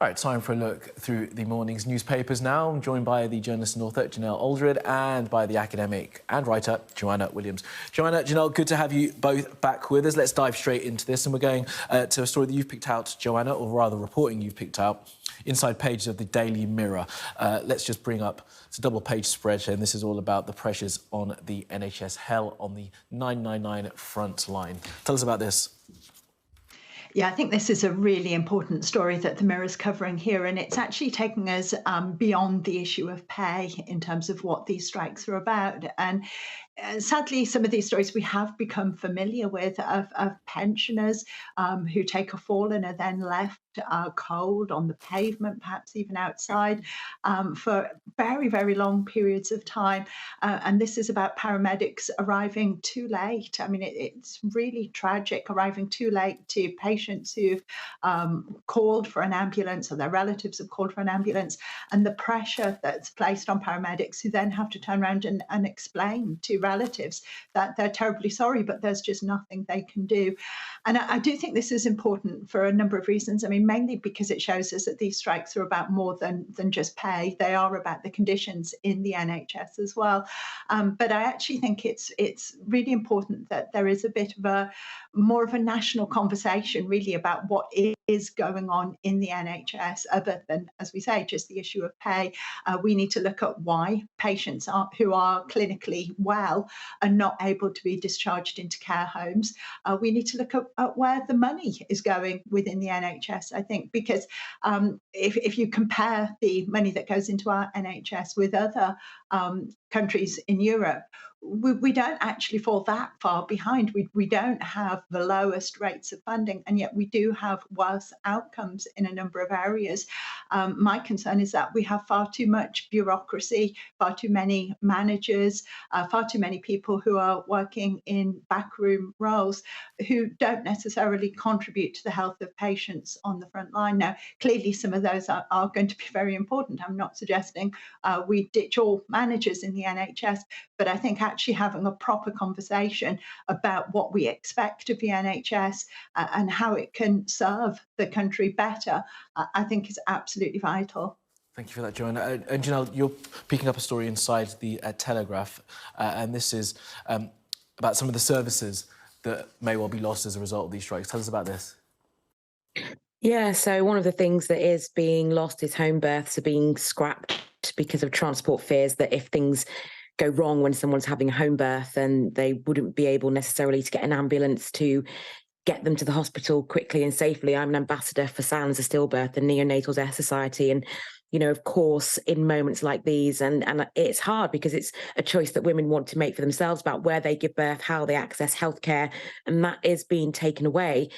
All right, time for a look through the morning's newspapers now. I'm joined by the journalist and author Janelle Aldred and by the academic and writer Joanna Williams. Joanna, Janelle, good to have you both back with us. Let's dive straight into this, and we're going to a story that you've picked out, Joanna, or rather reporting you've picked out, inside pages of the Daily Mirror. Let's just bring up, it's a double-page spread, and this is all about the pressures on the NHS, hell on the 999 front line. Tell us about this. Yeah, I think this is a really important story that the Mirror's covering here, and it's actually taking us beyond the issue of pay in terms of what these strikes are about. And sadly, some of these stories we have become familiar with of pensioners who take a fall and are then left cold on the pavement, perhaps even outside, for very, very long periods of time. And this is about paramedics arriving too late. I mean, it's really tragic, arriving too late to patients who've called for an ambulance, or their relatives have called for an ambulance, and the pressure that's placed on paramedics, who then have to turn around and explain to relatives that they're terribly sorry, but there's just nothing they can do. And I do think this is important for a number of reasons. I mean, mainly because it shows us that these strikes are about more than just pay. They are about the conditions in the NHS as well. But I actually think it's really important that there is a bit of a more of a national conversation really about what is going on in the NHS, other than, as we say, just the issue of pay. We need to look at why patients who are clinically well are not able to be discharged into care homes. We need to look at where the money is going within the NHS, I think, because if you compare the money that goes into our NHS with other countries in Europe, we don't actually fall that far behind. We don't have the lowest rates of funding, and yet we do have worse outcomes in a number of areas. My concern is that we have far too much bureaucracy, far too many managers, far too many people who are working in backroom roles who don't necessarily contribute to the health of patients on the front line. Now, clearly, some of those are going to be very important. I'm not suggesting we ditch all managers in the NHS, but I think actually having a proper conversation about what we expect of the NHS and how it can serve the country better, I think is absolutely vital. Thank you for that, Joanna. And Janelle, you're picking up a story inside the Telegraph, and this is about some of the services that may well be lost as a result of these strikes. Tell us about this. Yeah, so one of the things that is being lost is home births are being scrapped because of transport fears that if things go wrong when someone's having a home birth, then they wouldn't be able necessarily to get an ambulance to get them to the hospital quickly and safely. I'm an ambassador for Silence a Stillbirth and Neonatal Death Society, and of course, in moments like these, and it's hard because it's a choice that women want to make for themselves about where they give birth, how they access healthcare, and that is being taken away.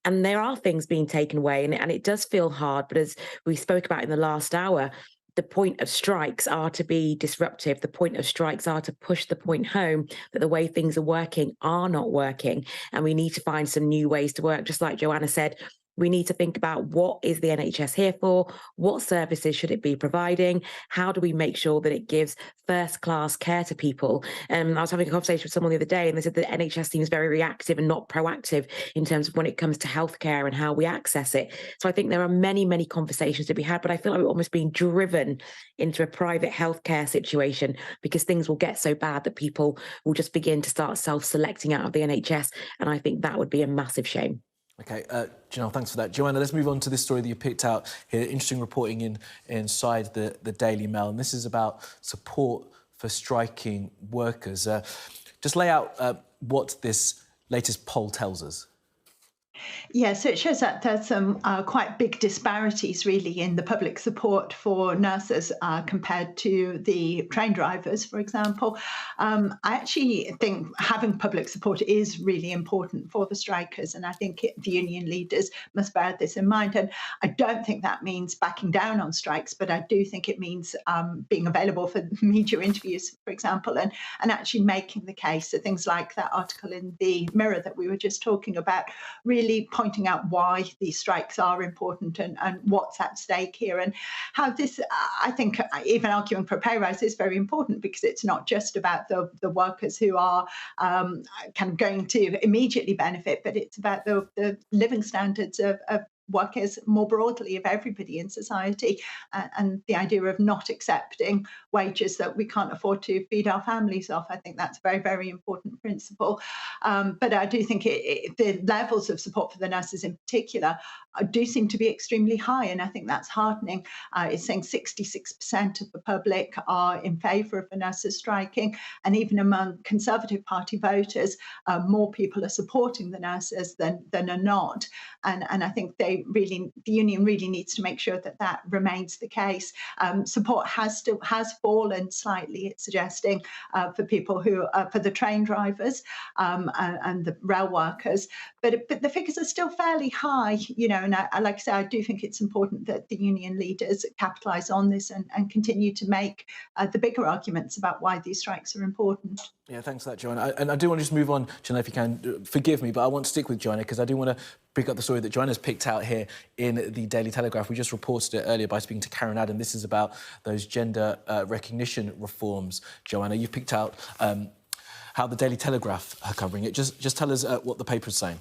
And there are things being taken away, and it does feel hard. But as we spoke about in the last hour, the point of strikes are to be disruptive. The point of strikes are to push the point home that the way things are working are not working. And we need to find some new ways to work. Just like Joanna said, we need to think about what is the NHS here for? What services should it be providing? How do we make sure that it gives first-class care to people? I was having a conversation with someone the other day, and they said the NHS seems very reactive and not proactive in terms of when it comes to healthcare and how we access it. So I think there are many, many conversations to be had, but I feel like we're almost being driven into a private healthcare situation because things will get so bad that people will just begin to start self-selecting out of the NHS, and I think that would be a massive shame. OK, Janelle, thanks for that. Joanna, let's move on to this story that you picked out here. Interesting reporting inside the Daily Mail, and this is about support for striking workers. Just lay out what this latest poll tells us. Yeah, so it shows that there's some quite big disparities really in the public support for nurses compared to the train drivers, for example. I actually think having public support is really important for the strikers, and I think the union leaders must bear this in mind. And I don't think that means backing down on strikes, but I do think it means being available for media interviews, for example, and actually making the case. So things like that article in the Mirror that we were just talking about, really pointing out why these strikes are important and what's at stake here, and how this, I think, even arguing for a pay rise is very important, because it's not just about the workers who are kind of going to immediately benefit, but it's about the living standards of workers more broadly, of everybody in society, and the idea of not accepting wages that we can't afford to feed our families off. I think that's a very, very important principle. But I do think the levels of support for the nurses in particular do seem to be extremely high, and I think that's heartening. It's saying 66% of the public are in favour of the nurses striking, and even among Conservative Party voters, more people are supporting the nurses than are not. And I think the union really needs to make sure that that remains the case. Support has fallen slightly, it's suggesting, for people for the train drivers and the rail workers, but the figures are still fairly high, and like I say, I do think it's important that the union leaders capitalise on this and continue to make the bigger arguments about why these strikes are important. Yeah, thanks for that, Joanna. And I do want to just move on, Joanna, if you can, forgive me, but I want to stick with Joanna because I do want to pick up the story that Joanna's picked out here in the Daily Telegraph. We just reported it earlier by speaking to Karen Adam. This is about those gender recognition reforms. Joanna, you've picked out how the Daily Telegraph are covering it. Just tell us what the paper's saying.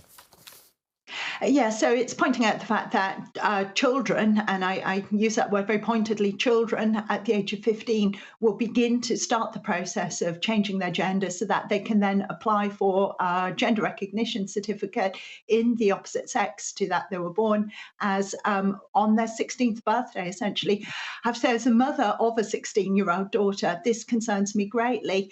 Yeah, so it's pointing out the fact that children, and I use that word very pointedly, children at the age of 15 will begin to start the process of changing their gender so that they can then apply for a gender recognition certificate in the opposite sex to that they were born as on their 16th birthday, essentially. I have to say, as a mother of a 16-year-old daughter, this concerns me greatly.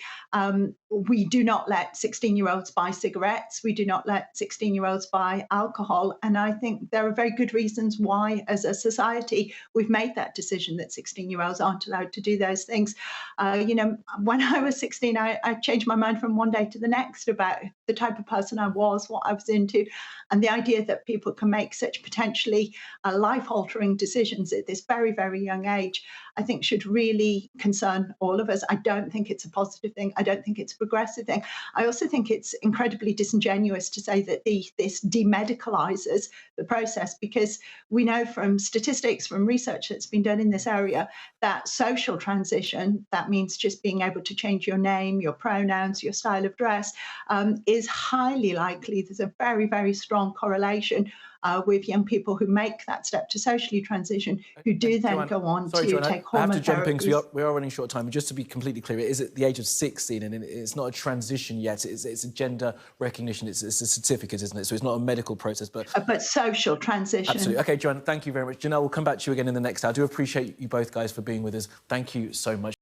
We do not let 16-year-olds buy cigarettes. We do not let 16-year-olds buy alcohol. And I think there are very good reasons why, as a society, we've made that decision that 16-year-olds aren't allowed to do those things. When I was 16, I changed my mind from one day to the next about the type of person I was, what I was into, and the idea that people can make such potentially life-altering decisions at this very, very young age, I think should really concern all of us. I don't think it's a positive thing. I don't think it's a progressive thing. I also think it's incredibly disingenuous to say that this demedicalizes the process, because we know from statistics, from research that's been done in this area, that social transition, that means just being able to change your name, your pronouns, your style of dress, is highly likely. There's a very, very strong correlation with young people who make that step to socially transition, who do then go on to take hormone I have to jump in because therapies. we are running short of time. But just to be completely clear, it is at the age of 16, and it's not a transition yet. It's a gender recognition. It's a certificate, isn't it? So it's not a medical process, but Social transition. absolutely. Okay, Joanna, thank you very much. Janelle, we'll come back to you again in the next hour. I do appreciate you both guys for being with us. Thank you so much.